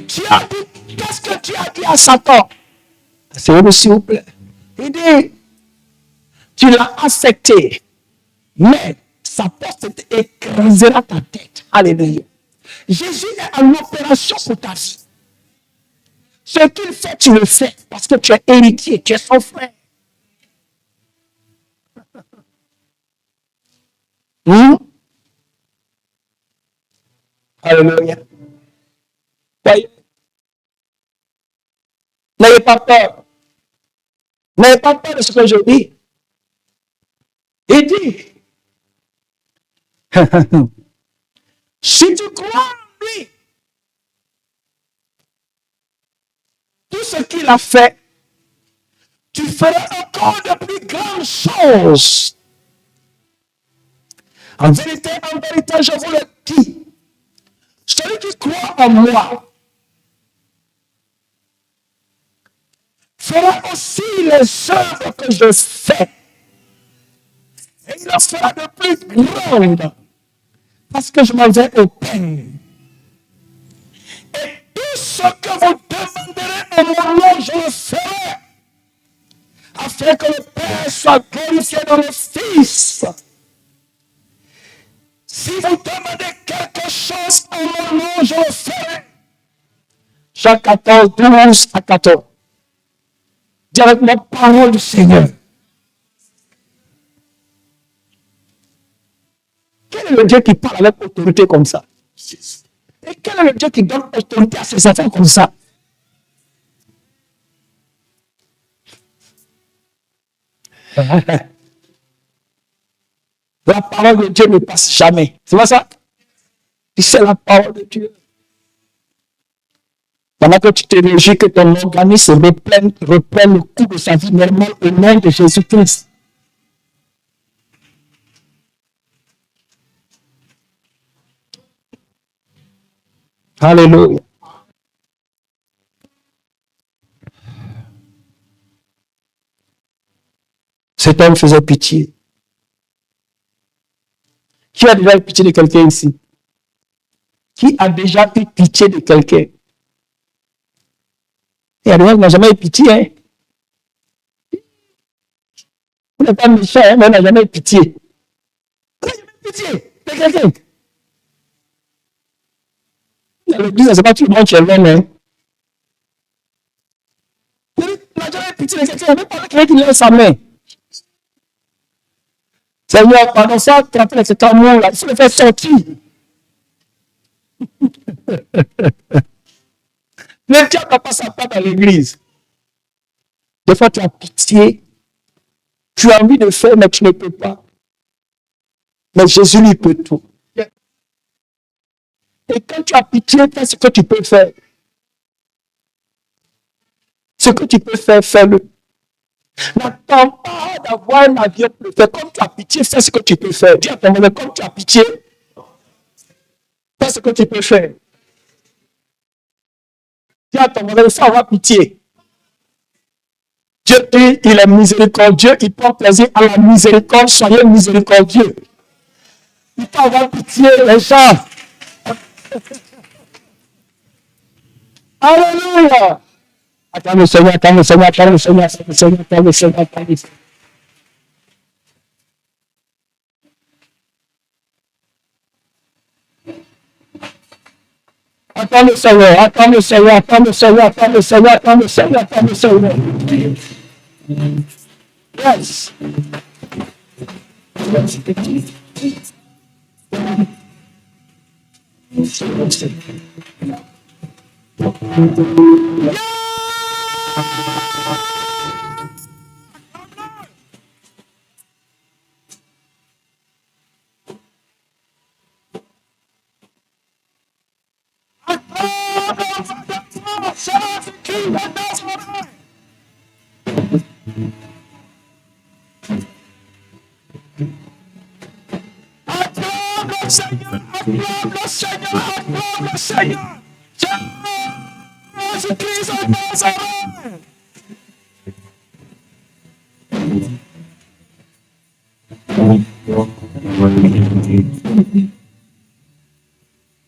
Tu as dit, qu'est-ce que tu as dit à Satan? C'est s'il vous plaît. Il dit, tu l'as affecté, mais sa porte écrasera ta tête. Alléluia. Jésus est en opération pour ta vie. Ce qu'il fait, tu le fais parce que tu es héritier, tu es son frère. Alléluia. Voyez. N'ayez pas peur. N'ayez pas peur de ce que je dis. Il dit, si tu crois en lui, tout ce qu'il a fait, tu feras encore de plus grandes choses. En vérité, je vous le dis, celui qui croit en moi fera aussi les œuvres que je fais. Et il en fera de plus grandes. Parce que je m'en vais au Père. Et tout ce que vous demanderez en mon nom, je le ferai. Afin que le Père soit glorifié dans le Fils. Si vous demandez quelque chose en mon nom, je le ferai. Jean 14, 12 à 14. Dis avec la parole du Seigneur. Quel est le Dieu qui parle avec autorité comme ça? Et quel est le Dieu qui donne autorité à ses enfants comme ça? La parole de Dieu ne passe jamais. C'est pas ça? C'est la parole de Dieu. Pendant que tu te réjouis que ton organisme reprenne le cours de sa vie normale au nom de Jésus-Christ. Alléluia. Cet homme faisait pitié. Qui a déjà eu pitié de quelqu'un ici? Qui a déjà eu pitié de quelqu'un? Il y a des gens qui n'ont jamais eu pitié. Hein? Vous n'êtes pas méchant, hein, mais on n'a jamais eu pitié. On n'a jamais eu pitié de quelqu'un. Dans l'église, ce n'est pas tout le monde qui est bon. Hein? On n'a jamais eu pitié de quelqu'un. On n'a même pas quelqu'un qui lève sa main. Seigneur, pendant ça, tu rappelles cet amour-là, il faut le faire sortir. Le diable n'a pas sa part dans l'église. Des fois, tu as pitié. Tu as envie de faire, mais tu ne peux pas. Mais Jésus lui peut tout. Et quand tu as pitié, fais ce que tu peux faire. Ce que tu peux faire, fais-le. N'attends pas d'avoir un avion pour le faire. Comme tu as pitié, fais ce que tu peux faire. Dis à ton voisin, comme tu as pitié, fais ce que tu peux faire. Dis à ton voisin, il faut avoir pitié. Dieu dit, il est miséricordieux, il prend plaisir à la miséricorde, soyez miséricordieux. Il faut avoir pitié, les gens. Alléluia. Attends le Seigneur, attends le Seigneur, attends le Seigneur, attends le Seigneur, attends le Seigneur, attends le Seigneur. Attends le Seigneur, attends le Seigneur, attends le Seigneur, attends le Seigneur, attends le Seigneur, attends le Seigneur. Yes.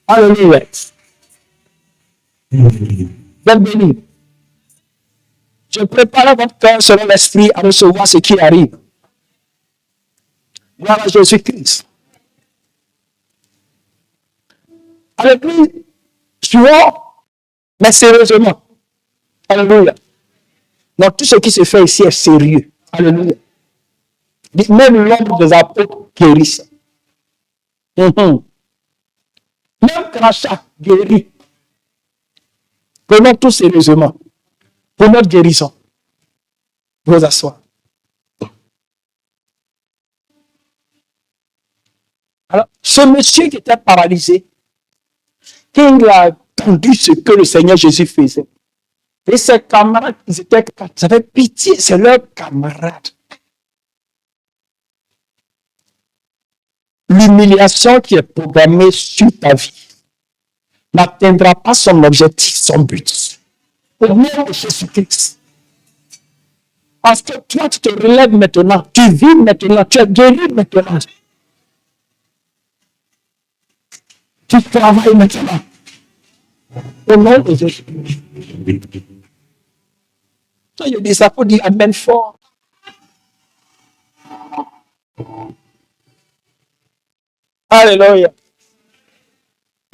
Alléluia. Bienvenue. Je prépare votre cœur selon l'esprit à recevoir ce qui arrive. Gloire à Jésus-Christ. À l'église, souvent, mais sérieusement. Alléluia. Donc, tout ce qui se fait ici est sérieux. Alléluia. Même l'ombre des apôtres guérissent. Même crachat guérit. Prenons tout sérieusement. Pour notre guérison. Vous asseoir. Alors, ce monsieur qui était paralysé, quand il a entendu ce que le Seigneur Jésus faisait, et ses camarades, ils avaient pitié, c'est leurs camarades. L'humiliation qui est programmée sur ta vie n'atteindra pas son objectif, son but. Au nom de Jésus-Christ. Parce que toi, tu te relèves maintenant, tu vis maintenant, tu es guéri maintenant. Tu travailles maintenant. Au nom de Jésus. Toi, il dit ça pour dire Amen fort. Alléluia.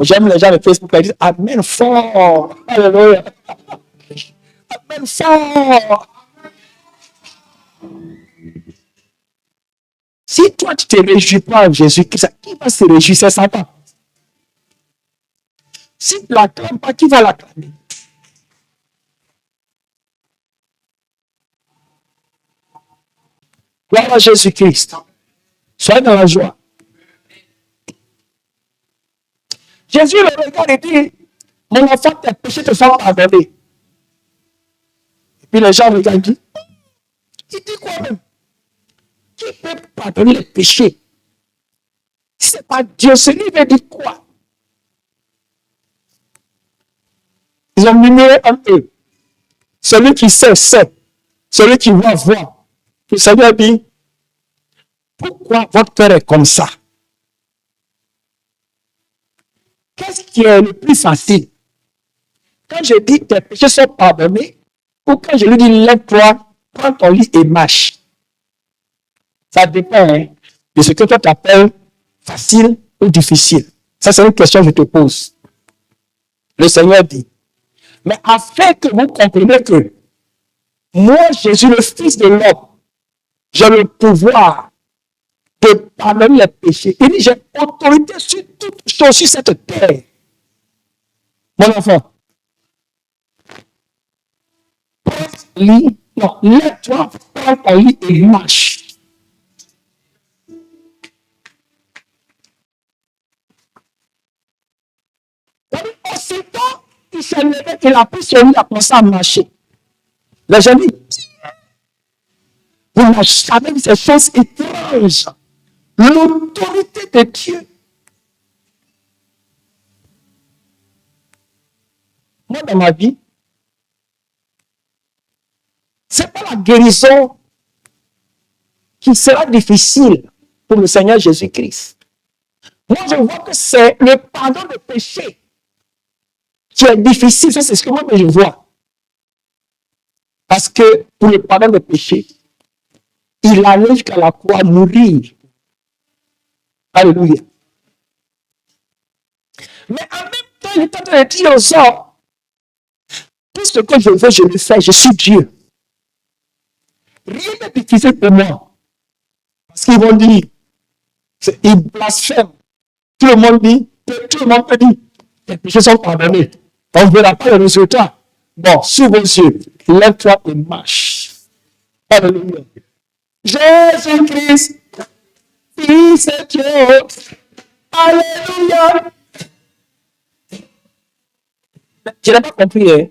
J'aime les gens de Facebook qui disent Amen fort. Alléluia. Amen fort. Si toi, tu ne te réjouis pas en Jésus, qui va se réjouir? C'est Satan. Si tu ne l'acclames pas, qui va l'acclamer? Gloire à Jésus-Christ. Soyez dans la joie. Jésus le regarde et dit, mon enfant, tes péchés te sont pardonnés. Et puis les gens regardent et disent, il dit quoi même? Qui peut pardonner les péchés? Si ce n'est pas Dieu, celui veut dire quoi? Ils ont murmuré en eux. Celui qui sait, sait. Celui qui voit, voit. Le Seigneur dit, pourquoi votre cœur est comme ça? Qu'est-ce qui est le plus facile? Quand je dis tes péchés sont pardonnés, ou quand je lui dis lève-toi, prends ton lit et marche. Ça dépend de ce que toi tu appelles facile ou difficile. Ça, c'est une question que je te pose. Le Seigneur dit, mais afin que vous compreniez que moi, Jésus, le Fils de l'homme, j'ai le pouvoir de pardonner les péchés. Il dit, j'ai autorité sur toute chose sur cette terre. Mon enfant, prends ton lit, non, lève-toi, prends ton lit et marche. Aussitôt, il s'est levé, il a pris son lit, il a commencé à marcher. Les gens disent, Il n'a jamais vu ces choses étranges. L'autorité de Dieu. Moi, dans ma vie, ce n'est pas la guérison qui sera difficile pour le Seigneur Jésus-Christ. Moi, je vois que c'est le pardon de péché qui est difficile. Ça, c'est ce que moi, je vois. Parce que pour le pardon de péché, il allait jusqu'à la croix mourir. Alléluia. Mais en même temps, il est en train de dire aux hommes, tout ce que je veux, je le fais. Je suis Dieu. Rien n'est difficile pour moi. Parce qu'ils vont dire, ils blasphèment. Tout le monde dit, tout le monde peut dire, les péchés sont pardonnés. On ne verra pas le résultat. Bon, sous vos yeux, lève-toi et marche. Alléluia. Jésus-Christ, Fils de Dieu. Alléluia. Je n'ai pas compris. Hein?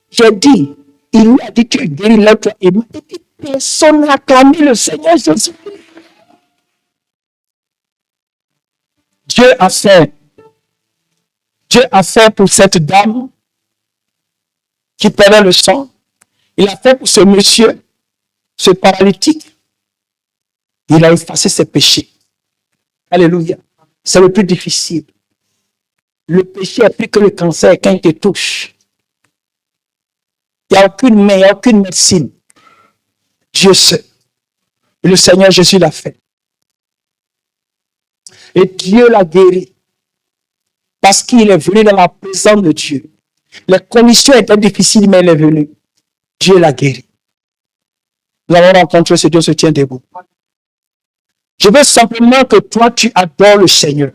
J'ai dit, il lui a dit, tu es guéri, lève-toi et marche. Et puis personne n'a acclamé le Seigneur Jésus. Dieu a fait pour cette dame qui perdait le sang. Il a fait pour ce monsieur, ce paralytique. Il a effacé ses péchés. Alléluia. C'est le plus difficile. Le péché est plus que le cancer quand il te touche. Il n'y a aucune main, il n'y a aucune médecine. Dieu sait. Et le Seigneur Jésus l'a fait. Et Dieu l'a guéri. Parce qu'il est venu dans la présence de Dieu. Les conditions étaient difficiles, mais il est venu. Dieu l'a guéri. Nous avons rencontré ce Dieu se tient debout. Je veux simplement que toi, tu adores le Seigneur.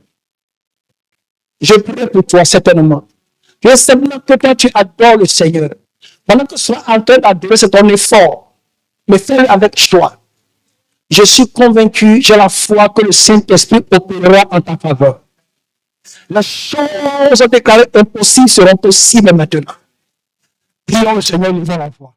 Je prie pour toi, certainement. Je veux simplement que toi, tu adores le Seigneur. Pendant que tu sois en train d'adorer, c'est ton effort. Mais fais-le avec joie. Je suis convaincu, j'ai la foi que le Saint-Esprit opérera en ta faveur. Les choses déclarées impossibles seront possibles maintenant. Prions le Seigneur, nous allons la foi.